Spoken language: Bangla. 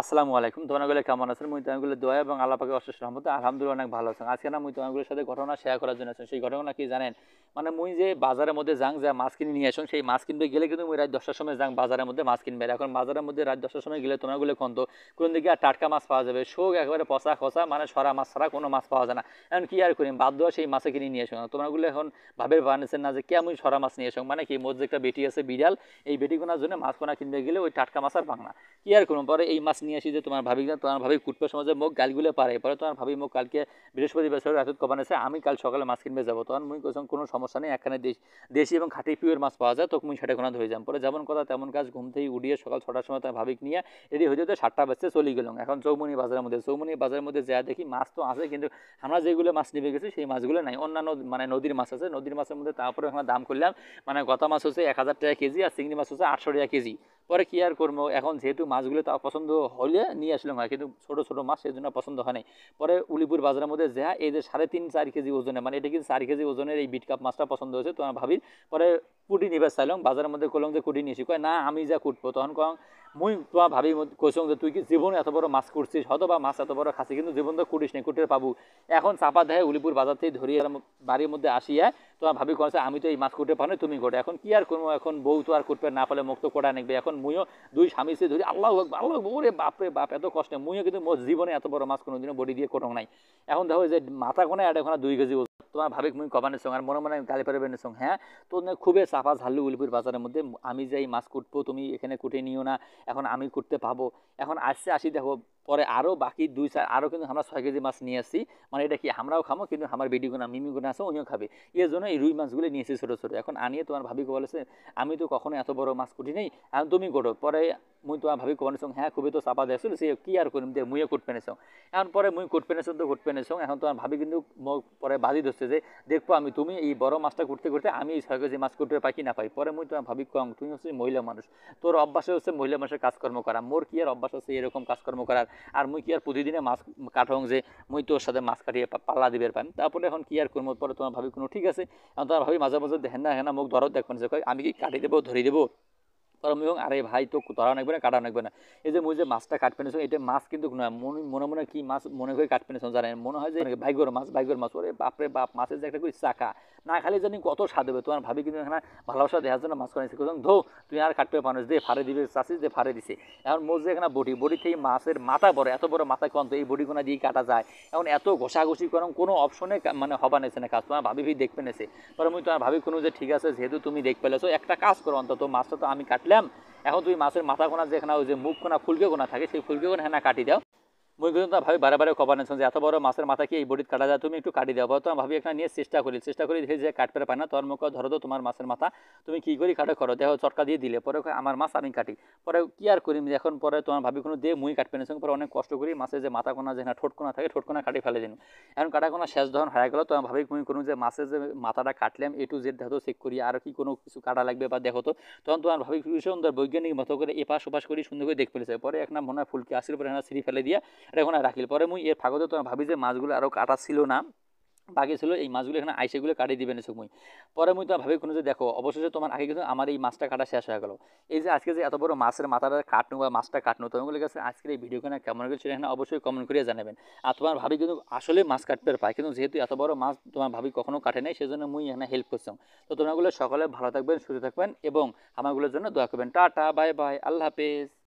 আসসালামু আলাইকুম। তোমাগুলো কেমন আছেন? মুই তোমাগুলো দোয়া এবং আল্লাহ পাকের অশেষ রহমতে আলহামদুলিল্লাহ অনেক ভালো আছেন। আজকে না মুই তোমাগুলোর সাথে ঘটনা শেয়ার করার জন্য আছি। সেই ঘটনা কি জানেন? মানে মুই যে বাজারের মধ্যে যাং যা মাছ কিনে নিয়ে আসুন, সেই মাছ কিনতে গেলে কিন্তু মুই রাত 10টার সময় যাং বাজারের মধ্যে মাছ কিনবে। এখন বাজারের মধ্যে রাত 10টার সময় গেলে তোমাগুলো কোন দিকে আর টাটকা মাছ পাওয়া যাবে? শোক একেবারে পচা খসা মানে সরা মাছ ছাড়া কোনো মাছ পাওয়া যায় না। এখন কি আর করি? বাধ্য হয়ে সেই মাছে কিনে নিয়ে আসুন। তোমাগুলো এখন ভাবের বানিয়েছেন না যে কে আমি সরা মাছ নিয়ে আসুন, মানে কি মোর যে একটা বেটি আছে বিড়াল, এই বেটি কোনার জন্য মাছ কোনা কিনতে গেলে ওই টাটকা মাছ আর পাং না। কি আর করুন, পরে এই মাছ নিয়ে আসি যে তোমার ভাবি কুটপে সমাজে মুখ গালগুলো পারে। পরে তোমার ভাবি মুখ কালকে বৃহস্পতিবার রাত কবানেছে আমি কাল সকালে মাছ কিনবে যাবো। তখন মুই কোথাও কোনো সমস্যা নেই, এখানে দেশি এবং খাঁটি পিওর মাছ পাওয়া যায়, তখন মুই সেটা কোনা ধরে যাম। পরে যেমন কথা তেমন কাজ, ঘুম থেকে উঠিয়ে সকাল 6টার সময় তোমার ভাবিক নিয়ে রেডি হয়ে যেতে 7টা বাজতে চলে গেলাম। এখন চৌমনি বাজারের মধ্যে যা দেখি মাছ তো আছে, কিন্তু আমরা যেগুলো মাছ নিবে গেছি সেই মাছগুলো নাই। অন্যান্য মানে নদীর মাছ আছে, নদীর মাছের মধ্যে তারপরে আমরা দাম করলাম, মানে গতা মাছ হচ্ছে 1000 টাকা কেজি আর চিংড়ি মাছ হচ্ছে 800 টাকা কেজি। পরে কি আর করবো, এখন যেহেতু মাছগুলো তা পছন্দ হলে নিয়ে আসলাম হয়, কিন্তু ছোট ছোট মাছ সেই জন্য পছন্দ হয় নাই। পরে উলিপুর বাজারের মধ্যে যা এই যে 3.5-4 কেজি ওজনে, মানে এটা কিন্তু 4 কেজি ওজনের এই বিট কাপ মাছটা পছন্দ হয়েছে তোমার ভাবির। পরে কুটি নিবে চাইলাম, বাজারের মধ্যে কলম যে কুটি নিয়েছি, কয় না আমি যা কুটবো। তখন কম মুই তোমার ভাবি কইসং যে তুই কি জীবনে এত বড় মাছ করছিস, হয়তো বা মাছ এত বড় খাসি কিন্তু জীবন তো কুটিস নেই, কুটির পাবো। এখন চাপা দেয় উলিপুর বাজার থেকে ধরিয়ে বাড়ির মধ্যে আসিয়া তোমার ভাবি করেছে আমি তো এই মাছ কুটে পারি, তুমি কোটে। এখন কি আর করবো, এখন বউ তো আর কুটবে না পারলে মুখ তো কোটা নেবে। এখন মুইও দুই স্বামী স্ত্রী ধরি আল্লাহ আল্লাহ ওরে বাপরে বাপ এত কষ্টে মুইও কিন্তু মোর জীবনে এত বড় মাছ কোনোদিনও বডি দিয়ে কোটং নাই। এখন দেখো যে মাথা কোনে আর এখন 2 কেজি তোমার ভাবিক মুই কবানের সঙ্গে আর মনে মনে গালি পারবেন সঙ্গে, হ্যাঁ তো খুবই চাপা ঝাল্লু উলিপুর বাজারের মধ্যে আমি যে এই মাছ কুটবো তুমি এখানে কুটে নিও না, এখন আমি করতে পাবো। এখন আসি দেখো, পরে আরও বাকি 2-4 আরও কিন্তু আমরা 6 কেজি মাছ নিয়ে আসছি। মানে এটা কি আমরাও খামো, কিন্তু আমার বেডি গোনা মিমি গোনা আছে উনিও খাবে। এর জন্য এই রুই মাছগুলো নিয়েছি ছোটো ছোটো। এখন আনিয়ে তোমার ভাবিকে বলেছে আমি তো কখনো এত বড় মাছ কুটি নেই, এখন তুমি করো। পরে মুই তোমার ভাবি কোয়ার সঙ্গে হ্যাঁ খুবই তো চাপা দেখছিল সে কি আর করিম দে মুইও কুট পেনেছং। এখন পরে মুই কুট পেনেছং তো কুট পেনেছং, এখন তোমার ভাবি কিন্তু পরে বাজি ধরছে যে দেখবো আমি তুমি এই বড় মাছটা করতে করতে আমি এই 6 কেজি মাছ করতে পাই কি না পাই। পরে মুই তোমার ভাবি কম তুমি হচ্ছে মহিলা মানুষ, তোর অভ্যাসে হচ্ছে মহিলা মানুষের কাজকর্ম করা, মোর কি আর অভ্যাস আছে এরকম কাজকর্ম করার। আর মুই কি আর প্রতিদিনে মাছ কাটং যে মুই তোর সাথে মাছ কাটিয়ে পাল্লা দিবের পাই। তারপরে এখন কি আর করবো, পরে তোমার ভাবি কোনো ঠিক আছে। এখন তোমার ভাবি মাঝে মাঝে দেখেন না হ্যাঁ না মুখ ধরত দেখবেন যে আমি কি কাটি দেবো ধরে দেবো। পরে মুই আরে ভাই তো ধরা নাকবে না কাটা নাকবে না, এই যে মুই যে মাছটা কাটপে নিছো এটা মাছ কিন্তু না মনে মনে কি মাছ মনে করে কাটপে নিছো জানেন, মনে হয় যে ভাইগর মাছ ওরে বাপরে বাপ মাছের যে একটা করে চাকা না খালি জানি কত স্বাদ হবে। তোমার ভাবি কিন্তু এখানে ভালোবাসা দেওয়ার জন্য মাছ করে ধো তুই আর কাটবে মানুষ দে ফাড়ে দিবে চাষিস যে ফাড়ে দিছে। এখন মোর যে এখানে বডি থেকে মাছের মাথা বড় এত বড় মাথা কম তো এই বডি কোনা দিয়ে কাটা যায়। এখন এত ঘষাঘষি করম কোনো অপশনে মানে হবা নেছে না কাজ, তোমার ভাবি দেখবে নেছে। পরে মুই তোমার ভাবি কোনো যে ঠিক আছে যেহেতু তুমি দেখ পেলেছো একটা কাজ করো অন্তত মাছটা তো আমি কাটলাম, এখন তুমি মাছের মাথা কোনা যেখানে ওই যে মুখ কোনা ফুলকে কোনা থাকে সেই ফুলকে কোনা হ্যাঁ কাটি দাও। মুই কিন্তু ভাবি বারে বারে কবা নেছেন যে এত বড় মাছের মাথা কি এই বডিত কাটা যায়, তুমি একটু কাটি দাও। তো ভাবি এখানে নিয়ে চেষ্টা করি দেখি যে কাটতে পারে না। তোর মুখ ধরো তো তোমার মাছের মাথা তুমি কি করি কাটো করো দেখো চটকা দিয়ে দিলে। পরে আমার মাছ আমি কাটি। পরে কি আর করি এখন, পরে তোমার ভাবি কোনো দিয়ে মুই কাটপে নেছেন। পরে অনেক কষ্ট করি মাছের যে মাথা কোনা যেখানে ঠোঁটকোনা থাকে ঠোঁটকোনা কাটি ফেলে দিন। এখন কাটা কোনা শেষ যখন হয়ে গেল তোমার ভাবি মুই কোনো যে মাছের যে মাথাটা কাটলাম একটু যে দেখো চেক করি আর কি কোনো কিছু কাটা লাগবে বা দেখো তো। তখন তোমার ভাবি সুন্দর বৈজ্ঞানিক মতো করে এপাশ ওপাশ করি সুন্দর করে দেখ ফেলেছে। পরে এক না মনে হয় ফুলকি আসির পরে ছিঁড়ি ফেলে দিয়ে এটা এখন রাখিল। পরে মুই এর ফাঁকতে তোমার ভাবি যে মাছগুলো আরও কাটা ছিল না বাকি ছিল এই মাছগুলো এখানে আইসেগুলো কাটিয়ে দিবেন এসে মুই। পরে মুই তো ভাবি কোনো যে দেখো অবশেষে তোমার আগে কিন্তু আমার এই মাছটা কাটা শেষ হয়ে গেল। এই যে আজকে যে এত বড় মাছের মাথাটা কাটনো বা মাছটা কাটনো তোমাগুলো কাছে আজকের এই ভিডিওখানে কেমন হয়েছিল এখানে অবশ্যই কমেন্ট করে জানাবেন। আর তোমার ভাবি কিন্তু আসলে মাছ কাটতে পায়, কিন্তু যেহেতু এত বড় মাছ তোমার ভাবি কখনো কাটে নাই সেজন্য মুই এখানে হেল্প করছিলাম। তো তোমরাগুলো সকলে ভালো থাকবেন সুস্থ থাকবেন এবং আমাগুলোর জন্য দোয়া করবেন। টাটা বাই বাই আল্লাহ হাফেজ।